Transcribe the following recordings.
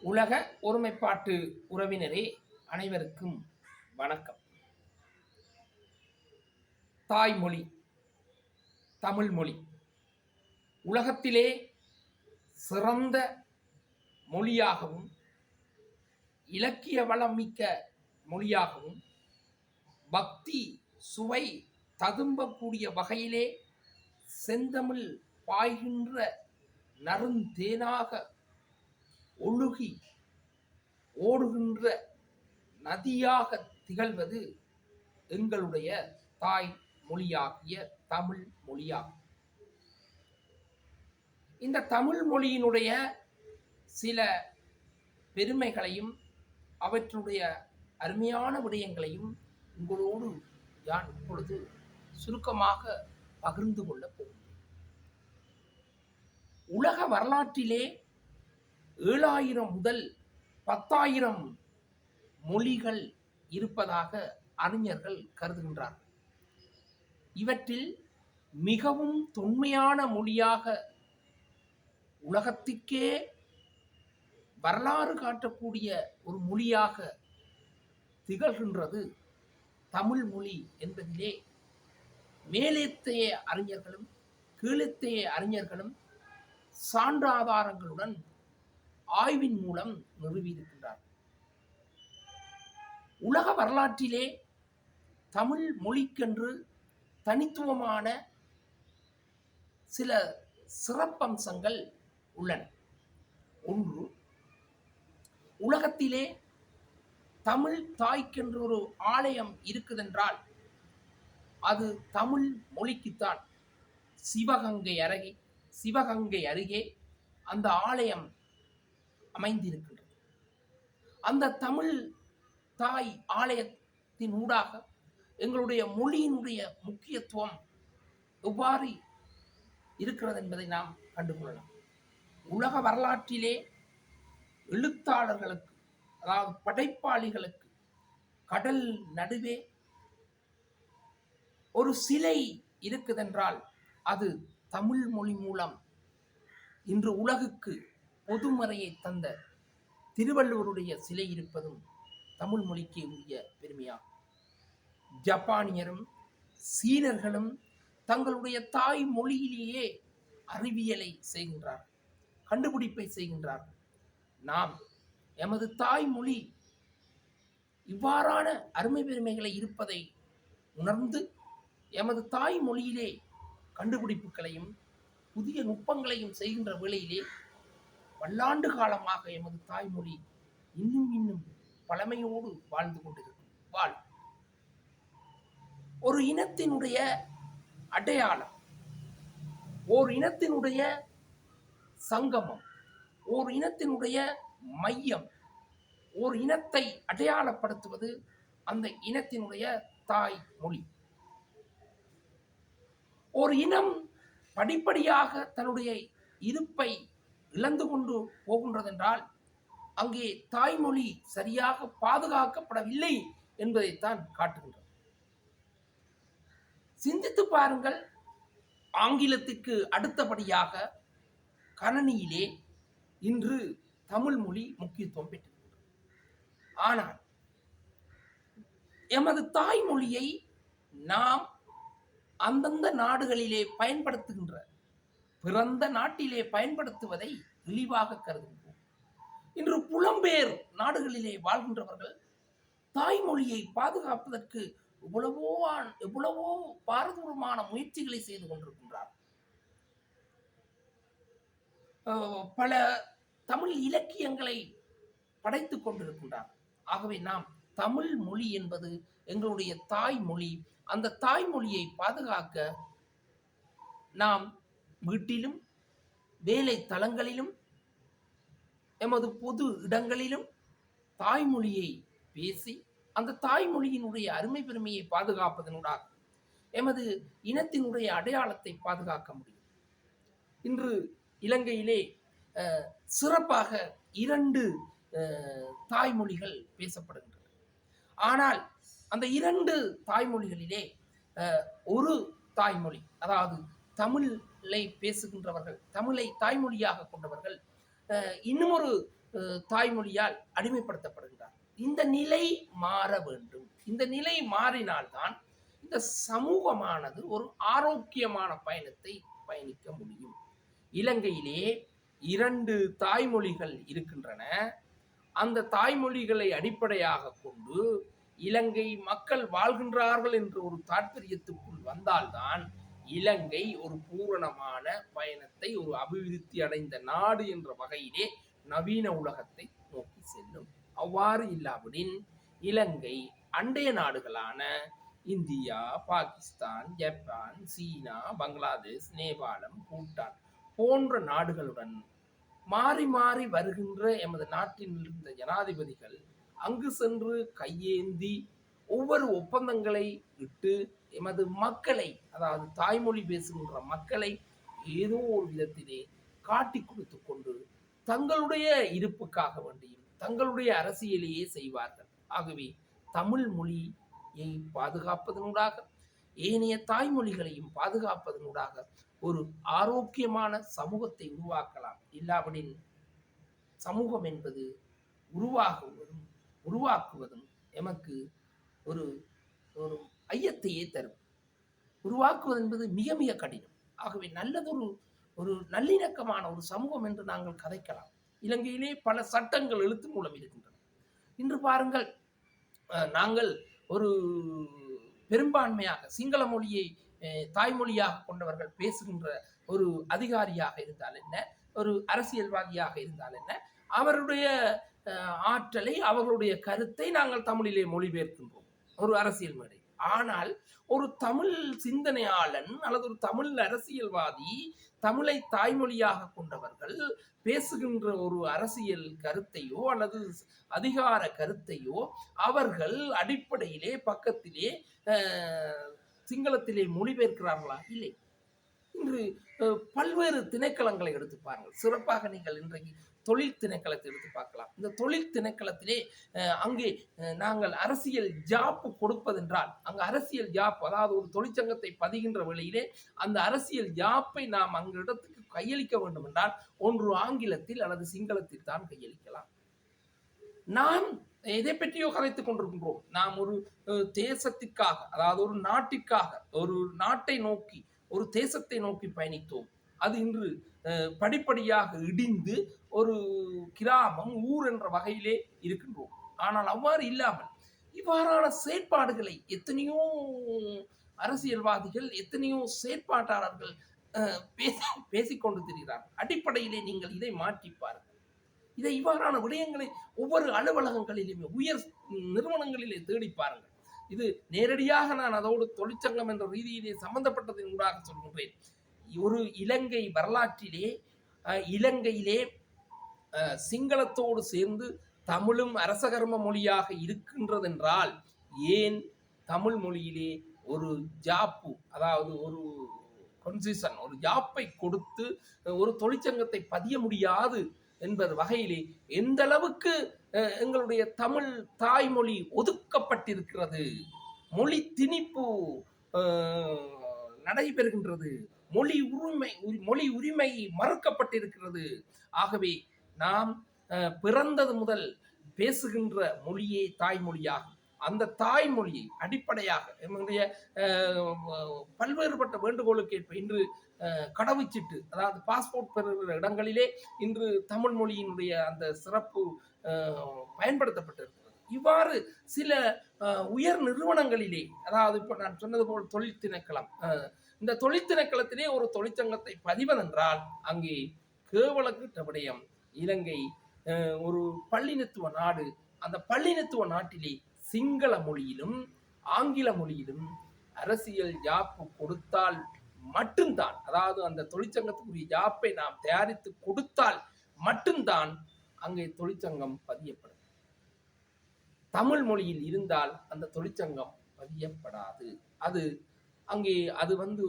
உலக ஒருமைப்பாட்டு உறவினரே அனைவருக்கும் வணக்கம். தாய்மொழி தமிழ் மொழி உலகத்திலே சிறந்த மொழியாகவும் இலக்கிய வளம் மிக்க மொழியாகவும் பக்தி சுவை ததும்பக்கூடிய வகையிலே செந்தமிழ் பாய்கின்ற நறுந்தேனாக ஒழுகி ஓடுகின்ற நதியாக திகழ்வது எங்களுடைய தாய் மொழியாகிய தமிழ் மொழியாகும். இந்த தமிழ் மொழியினுடைய சில பெருமைகளையும் அவற்றுடைய அருமையான விடயங்களையும் உங்களோடு நான் இப்பொழுது சுருக்கமாக பகிர்ந்து கொள்ளப் போகிறேன். உலக வரலாற்றிலே 7,000 முதல் 10,000 மொழிகள் இருப்பதாக அறிஞர்கள் கருதுகின்றார்கள். இவற்றில் மிகவும் தொன்மையான மொழியாக உலகத்திற்கே வரலாறு காட்டக்கூடிய ஒரு மொழியாக திகழ்கின்றது தமிழ் மொழி என்பதிலே மேலேத்தைய அறிஞர்களும் கீழத்தைய அறிஞர்களும் சான்றாதாரங்களுடன் ஆய்வின் மூலம் நிறுவியிருக்கின்றார். உலக வரலாற்றிலே தமிழ் மொழிக்கென்று தனித்துவமான சில சிறப்பம்சங்கள் உள்ளன. ஒன்று, உலகத்திலே தமிழ் தாய்க்கென்று ஒரு ஆலயம் இருக்குதென்றால் அது தமிழ் மொழிக்குத்தான். சிவகங்கை அருகே அந்த ஆலயம் அமைந்திருக்கின்றது. அந்த தமிழ் தாய் ஆலயத்தின் ஊடாக எங்களுடைய மொழியினுடைய முக்கியத்துவம் எவ்வாறு இருக்கிறது என்பதை நாம் கண்டுகொள்ளலாம். உலக வரலாற்றிலே எழுத்தாளர்களுக்கு, அதாவது படைப்பாளிகளுக்கு கடல் நடுவே ஒரு சிலை இருக்குதென்றால் அது தமிழ் மொழி மூலம் இன்று உலகுக்கு பொதுமறையை தந்த திருவள்ளுவருடைய சிலை இருப்பதும் தமிழ் மொழிக்கு உரிய பெருமையாகும். ஜப்பானியரும் சீனர்களும் தங்களுடைய தாய் மொழியிலேயே அறிவியலை செய்கின்றார்கள், கண்டுபிடிப்பை செய்கின்றார்கள். நாம் எமது தாய்மொழி இவ்வாறான அருமை பெருமைகளை இருப்பதை உணர்ந்து எமது தாய்மொழியிலே கண்டுபிடிப்புகளையும் புதிய நுட்பங்களையும் செய்கின்ற வேளையிலே பல்லாண்டு காலமாக எமது தாய்மொழி இன்னும் பழமையோடு வாழ்ந்து கொண்டிருக்கும். ஒரு இனத்தினுடைய அடையாளம், ஓர் இனத்தினுடைய சங்கமம், ஓர் இனத்தினுடைய மையம், ஓர் இனத்தை அடையாளப்படுத்துவது அந்த இனத்தினுடைய தாய் மொழி. ஒரு இனம் படிப்படியாக தன்னுடைய இருப்பை இழந்து கொண்டு போகின்றதென்றால் அங்கே தாய்மொழி சரியாக பாதுகாக்கப்படவில்லை என்பதைத்தான் காட்டுகின்றது. சிந்தித்து பாருங்கள். ஆங்கிலத்துக்கு அடுத்தபடியாக கணனியிலே இன்று தமிழ் மொழி முக்கியத்துவம் பெற்றிருக்கிறது. ஆனால் எமது தாய்மொழியை நாம் அந்தந்த நாடுகளிலே பயன்படுத்துகின்ற, பிறந்த நாட்டிலே பயன்படுத்துவதை இழிவாக கருதுகின்றோம். இன்று புலம்பெயர் நாடுகளிலே வாழ்கின்றவர்கள் தாய்மொழியை பாதுகாப்பதற்கு எவ்வளவோ பாரதூரமான முயற்சிகளை செய்து கொண்டிருக்கின்றார். பல தமிழ் இலக்கியங்களை படைத்துக் கொண்டிருக்கின்றார். ஆகவே நாம் தமிழ் மொழி என்பது எங்களுடைய தாய்மொழி. அந்த தாய்மொழியை பாதுகாக்க நாம் வீட்டிலும் வேலை தளங்களிலும் எமது பொது இடங்களிலும் தாய்மொழியை பேசி அந்த தாய்மொழியினுடைய அருமை பெருமையை பாதுகாப்பதனூடாக எமது இனத்தினுடைய அடையாளத்தை பாதுகாக்க முடியும். இன்று இலங்கையிலே சிறப்பாக 2 தாய்மொழிகள் பேசப்படுகின்றன. ஆனால் அந்த 2 தாய்மொழிகளிலே ஒரு தாய்மொழி, அதாவது தமிழை பேசுகின்றவர்கள், தமிழை தாய்மொழியாக கொண்டவர்கள் இன்னும் ஒரு தாய்மொழியால் அடிமைப்படுத்தப்படுகின்றார். இந்த நிலை மாற வேண்டும். இந்த நிலை மாறினால்தான் இந்த சமூகமானது ஒரு ஆரோக்கியமான பயணத்தை பயணிக்க முடியும். இலங்கையிலே 2 தாய்மொழிகள் இருக்கின்றன. அந்த தாய்மொழிகளை அடிப்படையாக கொண்டு இலங்கை மக்கள் வாழ்கின்றார்கள் என்ற ஒரு தாற்பயத்துக்குள் வந்தால்தான் இலங்கை ஒரு பூரணமான பயணத்தை, ஒரு அபிவிருத்தி அடைந்த நாடு என்ற வகையிலே நவீன உலகத்தை நோக்கி செல்லும். அவ்வாறு இல்லாவிடின் இலங்கை அண்டைய நாடுகளான இந்தியா, பாகிஸ்தான், ஜப்பான், சீனா, பங்களாதேஷ், நேபாளம், பூட்டான் போன்ற நாடுகளுடன் மாறி மாறி வருகின்ற எமது நாட்டில் இருந்த ஜனாதிபதிகள் அங்கு சென்று கையேந்தி ஒவ்வொரு ஒப்பந்தங்களை இட்டு எமது மக்களை, அதாவது தாய்மொழி பேசுகின்ற மக்களை ஏதோ ஒரு விதத்திலே காட்டி கொடுத்து கொண்டு தங்களுடைய இருப்புக்காக வேண்டியும் தங்களுடைய அரசியலையே செய்வார்கள். ஆகவே தமிழ் மொழியை பாதுகாப்பதனூடாக ஏனைய தாய்மொழிகளையும் பாதுகாப்பதனூடாக ஒரு ஆரோக்கியமான சமூகத்தை உருவாக்கலாம். இல்லாவிடின் சமூகம் என்பது உருவாக்குவதும் எமக்கு ஒரு ஒரு ஐயத்தையே தரும். உருவாக்குவது என்பது மிக மிக கடினம். ஆகவே நல்லதொரு ஒரு நல்லிணக்கமான ஒரு சமூகம் என்று நாங்கள் கதைக்கலாம். இலங்கையிலே பல சட்டங்கள் எழுத்து மூலம் இருக்கின்றன. இன்று பாருங்கள், நாங்கள் ஒரு பெரும்பான்மையாக சிங்கள மொழியை தாய்மொழியாக கொண்டவர்கள் பேசுகின்ற ஒரு அதிகாரியாக இருந்தால் என்ன, ஒரு அரசியல்வாதியாக இருந்தால் என்ன, அவருடைய ஆற்றலை, அவர்களுடைய கருத்தை நாங்கள் தமிழிலே மொழிபெயர்க்கின்றோம் ஒரு அரசியல் மேடை. ஆனால் ஒரு தமிழ் சிந்தனையாளன் அல்லது ஒரு தமிழ் அரசியல்வாதி, தமிழை தாய்மொழியாக கொண்டவர்கள் பேசுகின்ற ஒரு அரசியல் கருத்தையோ அல்லது அதிகார கருத்தையோ அவர்கள் அடிப்படையிலே பக்கத்திலே சிங்களத்திலே மொழிபெயர்க்கிறார்களா? இல்லை. இன்று பல்வேறு திணைக்களங்களை எடுத்து பாருங்கள். சிறப்பாக நீங்கள் இன்றைக்கு தொழில் திணைக்களத்தை எடுத்து பார்க்கலாம். இந்த தொழில் திணைக்களத்திலே அங்கே நாங்கள் அரசியல் ஜாப்பு கொடுப்பதென்றால், அங்கு அரசியல் ஜாப், அதாவது ஒரு தொழிற்சங்கத்தை பதிகின்ற வேளையிலே அந்த அரசியல் ஜாப்பை நாம் அங்கு இடத்துக்கு கையளிக்க வேண்டும் என்றால் ஒன்று ஆங்கிலத்தில் அல்லது சிங்களத்தில் தான் கையளிக்கலாம். நாம் எதை பற்றியோ கதைத்துக் கொண்டிருக்கின்றோம். நாம் ஒரு தேசத்திற்காக, அதாவது ஒரு நாட்டிற்காக, ஒரு நாட்டை நோக்கி, ஒரு தேசத்தை நோக்கி பயணித்தோம். அது இன்று படிப்படியாக இடிந்து ஒரு கிராமம், ஊர் என்ற வகையிலே இருக்கின்றோம். ஆனால் அவ்வாறு இல்லாமல் இவ்வாறான செயற்பாடுகளை எத்தனையோ அரசியல்வாதிகள், எத்தனையோ செயற்பாட்டாளர்கள் பேசிக்கொண்டு திரிகிறார்கள். அடிப்படையிலே நீங்கள் இதை மாற்றி பாருங்கள். இதை இவ்வாறான விடயங்களை ஒவ்வொரு அலுவலகங்களிலுமே, உயர் நிறுவனங்களிலே தேடி பாருங்கள். இது நேரடியாக நான் அதோடு தொழிற்சங்கம் என்ற ரீதியிலே சம்பந்தப்பட்டதின் ஊடாக சொல்கின்றேன். ஒரு இலங்கை வரலாற்றிலே இலங்கையிலே சிங்களத்தோடு சேர்ந்து தமிழும் அரசகர்ம மொழியாக இருக்கின்றதென்றால் ஏன் தமிழ் மொழியிலே ஒரு ஜாப்பு, அதாவது ஒரு கன்செஷன், ஒரு ஜாப்பை கொடுத்து ஒரு தொழிற்சங்கத்தை பதிய முடியாது என்பது வகையிலே எந்த அளவுக்கு எங்களுடைய தமிழ் தாய்மொழி ஒதுக்கப்பட்டிருக்கிறது, மொழி திணிப்பு நடைபெறுகின்றது, மொழி உரிமை மறுக்கப்பட்டிருக்கிறது. ஆகவே நாம் பிறந்தது முதல் பேசுகின்ற மொழியே தாய்மொழியாகும். அந்த தாய்மொழியை அடிப்படையாக என்னுடைய பல்வேறுபட்ட வேண்டுகோளுக்கு ஏற்ப இன்று கடவுச்சீட்டு, அதாவது பாஸ்போர்ட் பெறுகிற இடங்களிலே இன்று தமிழ் மொழியினுடைய அந்த சிறப்பு பயன்படுத்தப்பட்டிருக்கிறது. இவ்வாறு சில உயர் நிறுவனங்களிலே, அதாவது இப்போ நான் சொன்னது போல் தொழில் திணைக்களம், இந்த தொழில் திணைக்களத்திலே ஒரு தொழிற்சங்கத்தை பதிவதென்றால் அங்கே கேவலக்கிட்ட விடயம், இலங்கை ஒரு பல்லினத்துவ நாடு. அந்த பல்லினத்துவ நாட்டிலே சிங்கள மொழியிலும் ஆங்கில மொழியிலும் அரசியல் ஜாப்பு கொடுத்தால் மட்டும்தான், அதாவது அந்த தொழிற்சங்கத்துக்குரிய ஜாப்பை நாம் தயாரித்து கொடுத்தால் மட்டும்தான் அங்கே தொழிற்சங்கம் பதியப்படும். தமிழ் மொழியில் இருந்தால் அந்த தொழிற்சங்கம் பதியப்படாது. அது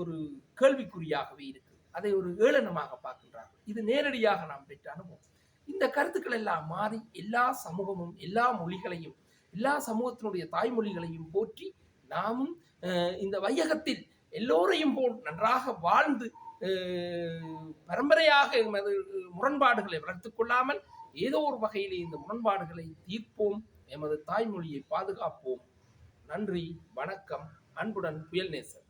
ஒரு கேள்விக்குறியாகவே இருக்கு. அதை ஒரு ஏளனமாக பார்க்கின்றார்கள். இது நேரடியாக நாம் பெற்ற அனுபவம். இந்த கருத்துக்கள் எல்லாம் மாறி எல்லா சமூகமும், எல்லா மொழிகளையும், எல்லா சமூகத்தினுடைய தாய்மொழிகளையும் போற்றி நாமும் இந்த வையகத்தில் எல்லோரையும் போல் நன்றாக வாழ்ந்து பரம்பரையாக முரண்பாடுகளை வளர்த்துக் கொள்ளாமல் ஏதோ ஒரு வகையிலே இந்த முரண்பாடுகளை தீர்ப்போம், எமது தாய்மொழியை பாதுகாப்போம். நன்றி, வணக்கம். அன்புடன் புயல் நேசன்.